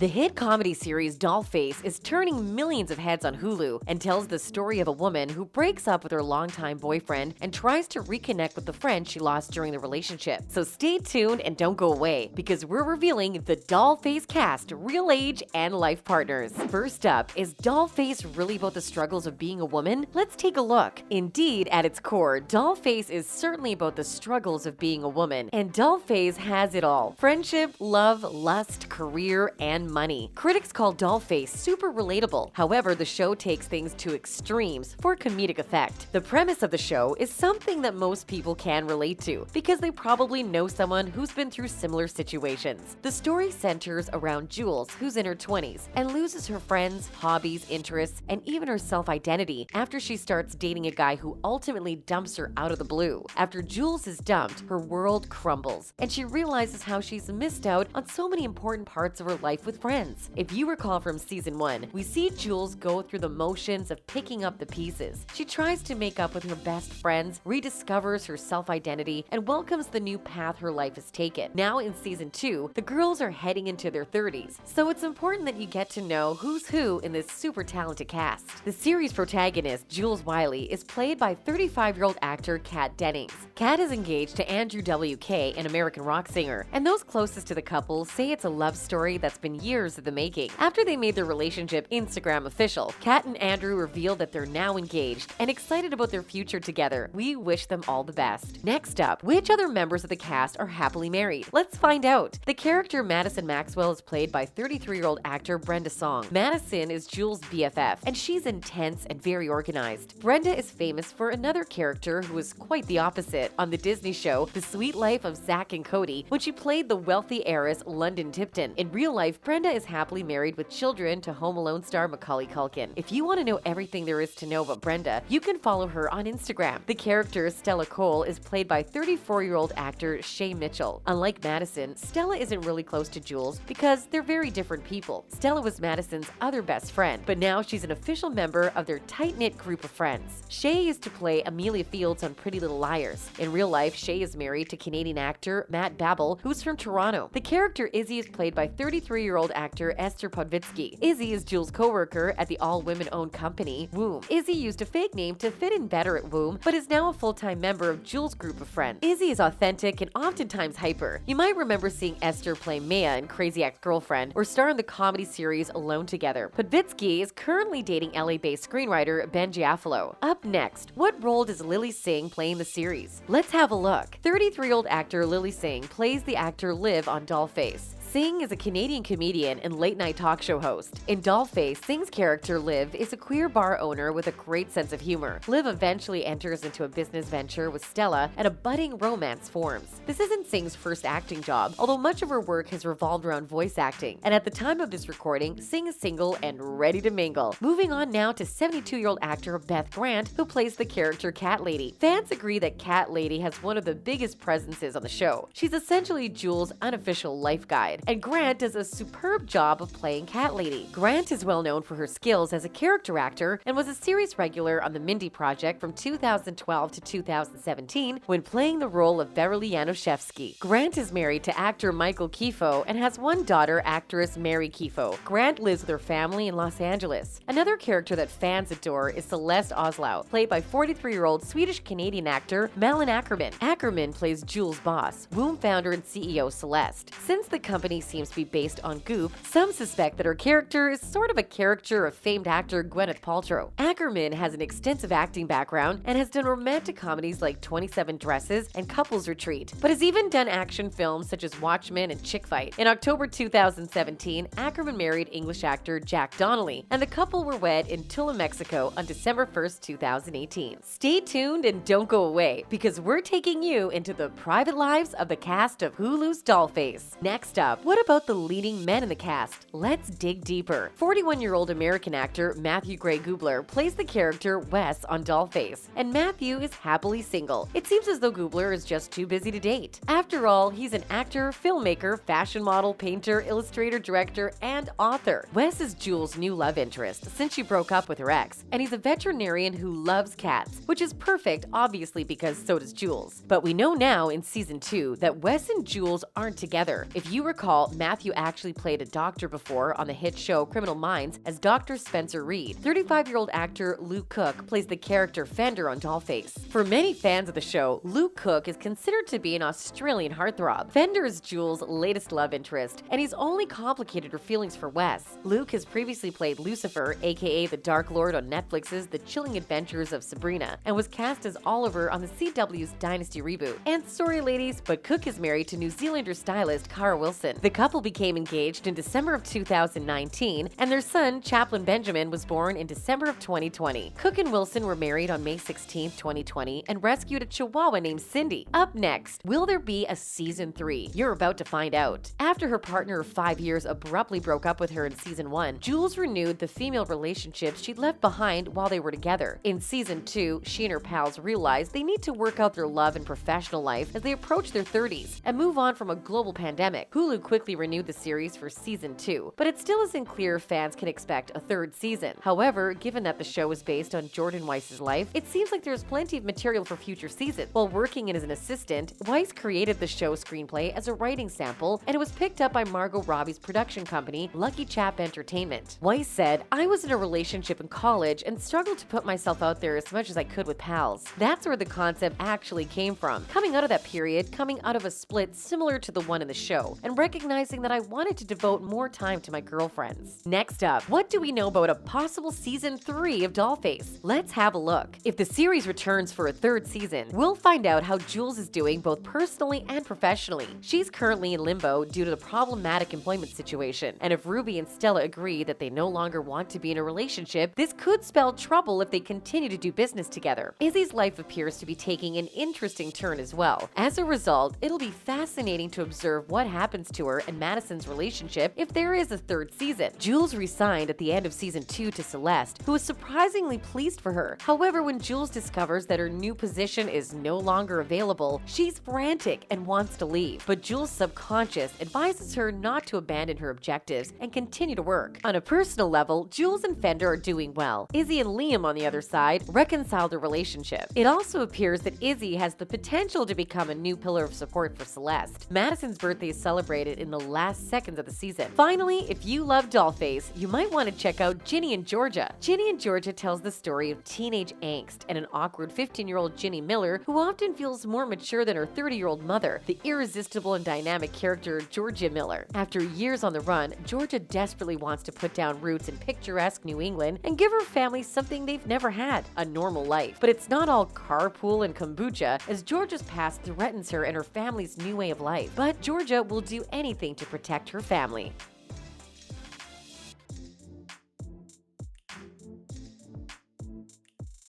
The hit comedy series Dollface is turning millions of heads on Hulu and tells the story of a woman who breaks up with her longtime boyfriend and tries to reconnect with the friend she lost during the relationship. So stay tuned and don't go away, because we're revealing the Dollface cast, real age and life partners. First up, is Dollface really about the struggles of being a woman? Let's take a look. Indeed, at its core, Dollface is certainly about the struggles of being a woman, and Dollface has it all: friendship, love, lust, career, and money. Critics call Dollface super relatable. However, the show takes things to extremes for comedic effect. The premise of the show is something that most people can relate to, because they probably know someone who's been through similar situations. The story centers around Jules, who's in her 20s and loses her friends, hobbies, interests, and even her self-identity after she starts dating a guy who ultimately dumps her out of the blue. After Jules is dumped, her world crumbles, and she realizes how she's missed out on so many important parts of her life with friends. If you recall from season 1, we see Jules go through the motions of picking up the pieces. She tries to make up with her best friends, rediscovers her self-identity, and welcomes the new path her life has taken. Now in season 2, the girls are heading into their 30s, so it's important that you get to know who's who in this super talented cast. The series protagonist, Jules Wiley, is played by 35-year-old actor Kat Dennings. Kat is engaged to Andrew WK, an American rock singer, and those closest to the couple say it's a love story that's been years in the making. After they made their relationship Instagram official, Kat and Andrew revealed that they're now engaged and excited about their future together. We wish them all the best. Next up, which other members of the cast are happily married? Let's find out. The character Madison Maxwell is played by 33-year-old actor Brenda Song. Madison is Jules' BFF, and she's intense and very organized. Brenda is famous for another character who is quite the opposite on the Disney show The Sweet Life of Zack and Cody, when she played the wealthy heiress London Tipton. In real life, Brenda is happily married with children to Home Alone star Macaulay Culkin. If you want to know everything there is to know about Brenda, you can follow her on Instagram. The character Stella Cole is played by 34-year-old actor Shay Mitchell. Unlike Madison, Stella isn't really close to Jules because they're very different people. Stella was Madison's other best friend, but now she's an official member of their tight-knit group of friends. Shay is to play Amelia Fields on Pretty Little Liars. In real life, Shay is married to Canadian actor Matt Babel, who's from Toronto. The character Izzy is played by 33-year-old actor Esther Podvitsky. Izzy is Jules' co-worker at the all-women-owned company, Woom. Izzy used a fake name to fit in better at Woom, but is now a full-time member of Jules' group of friends. Izzy is authentic and oftentimes hyper. You might remember seeing Esther play Maya in Crazy Ex-Girlfriend or star in the comedy series Alone Together. Podvitsky is currently dating LA-based screenwriter Ben Giafalo. Up next, what role does Lily Singh play in the series? Let's have a look. 33-year-old actor Lily Singh plays the actor Liv on Dollface. Singh is a Canadian comedian and late-night talk show host. In Dollface, Singh's character Liv is a queer bar owner with a great sense of humor. Liv eventually enters into a business venture with Stella and a budding romance forms. This isn't Singh's first acting job, although much of her work has revolved around voice acting. And at the time of this recording, Singh is single and ready to mingle. Moving on now to 72-year-old actor Beth Behrs, who plays the character Cat Lady. Fans agree that Cat Lady has one of the biggest presences on the show. She's essentially Jules' unofficial life guide, and Grant does a superb job of playing Cat Lady. Grant is well known for her skills as a character actor and was a series regular on The Mindy Project from 2012 to 2017 when playing the role of Beverly Yanushevsky. Grant is married to actor Michael Kifo and has one daughter, actress Mary Kifo. Grant lives with her family in Los Angeles. Another character that fans adore is Celeste Oslau, played by 43-year-old Swedish-Canadian actor Malin Ackerman. Ackerman plays Jules' boss, Woom founder and CEO Celeste. Since the company seems to be based on Goop, some suspect that her character is sort of a caricature of famed actor Gwyneth Paltrow. Ackerman has an extensive acting background and has done romantic comedies like 27 Dresses and Couples Retreat, but has even done action films such as Watchmen and Chick Fight. In October 2017, Ackerman married English actor Jack Donnelly, and the couple were wed in Tula, Mexico on December 1st, 2018. Stay tuned and don't go away, because we're taking you into the private lives of the cast of Hulu's Dollface. Next up, what about the leading men in the cast? Let's dig deeper. 41-year-old American actor Matthew Gray Gubler plays the character Wes on Dollface, and Matthew is happily single. It seems as though Gubler is just too busy to date. After all, he's an actor, filmmaker, fashion model, painter, illustrator, director, and author. Wes is Jules' new love interest since she broke up with her ex, and he's a veterinarian who loves cats, which is perfect, obviously, because so does Jules. But we know now in season 2 that Wes and Jules aren't together. If you recall, recall, Matthew actually played a doctor before on the hit show Criminal Minds as Dr. Spencer Reed. 35-year-old actor Luke Cook plays the character Fender on Dollface. For many fans of the show, Luke Cook is considered to be an Australian heartthrob. Fender is Jules' latest love interest, and he's only complicated her feelings for Wes. Luke has previously played Lucifer, aka the Dark Lord on Netflix's The Chilling Adventures of Sabrina, and was cast as Oliver on the CW's Dynasty reboot. And sorry ladies, but Cook is married to New Zealander stylist Cara Wilson. The couple became engaged in December of 2019, and their son, Chaplin Benjamin, was born in December of 2020. Cook and Wilson were married on May 16, 2020, and rescued a chihuahua named Cindy. Up next, will there be a season 3? You're about to find out. After her partner of 5 years abruptly broke up with her in season 1, Jules renewed the female relationships she'd left behind while they were together. In season 2, she and her pals realized they need to work out their love and professional life as they approach their 30s and move on from a global pandemic. Hulu quickly renewed the series for season 2, but it still isn't clear if fans can expect a 3rd season. However, given that the show is based on Jordan Weiss's life, it seems like there's plenty of material for future seasons. While working in as an assistant, Weiss created the show's screenplay as a writing sample, and it was picked up by Margot Robbie's production company, Lucky Chap Entertainment. Weiss said, "I was in a relationship in college and struggled to put myself out there as much as I could with pals. That's where the concept actually came from. Coming out of that period, coming out of a split similar to the one in the show, and recognizing that I wanted to devote more time to my girlfriends." Next up, what do we know about a possible season 3 of Dollface? Let's have a look. If the series returns for a 3rd season, we'll find out how Jules is doing both personally and professionally. She's currently in limbo due to the problematic employment situation, and if Ruby and Stella agree that they no longer want to be in a relationship, this could spell trouble if they continue to do business together. Izzy's life appears to be taking an interesting turn as well. As a result, it'll be fascinating to observe what happens to her and Madison's relationship if there is a 3rd season. Jules resigned at the end of season 2 to Celeste, who was surprisingly pleased for her. However, when Jules discovers that her new position is no longer available, she's frantic and wants to leave. But Jules' subconscious advises her not to abandon her objectives and continue to work. On a personal level, Jules and Fender are doing well. Izzy and Liam, on the other side, reconciled their relationship. It also appears that Izzy has the potential to become a new pillar of support for Celeste. Madison's birthday is celebrated in the last seconds of the season. Finally, if you love Dollface, you might want to check out Ginny and Georgia. Ginny and Georgia tells the story of teenage angst and an awkward 15-year-old Ginny Miller who often feels more mature than her 30-year-old mother, the irresistible and dynamic character Georgia Miller. After years on the run, Georgia desperately wants to put down roots in picturesque New England and give her family something they've never had, a normal life. But it's not all carpool and kombucha, as Georgia's past threatens her and her family's new way of life. But Georgia will do anything to protect her family.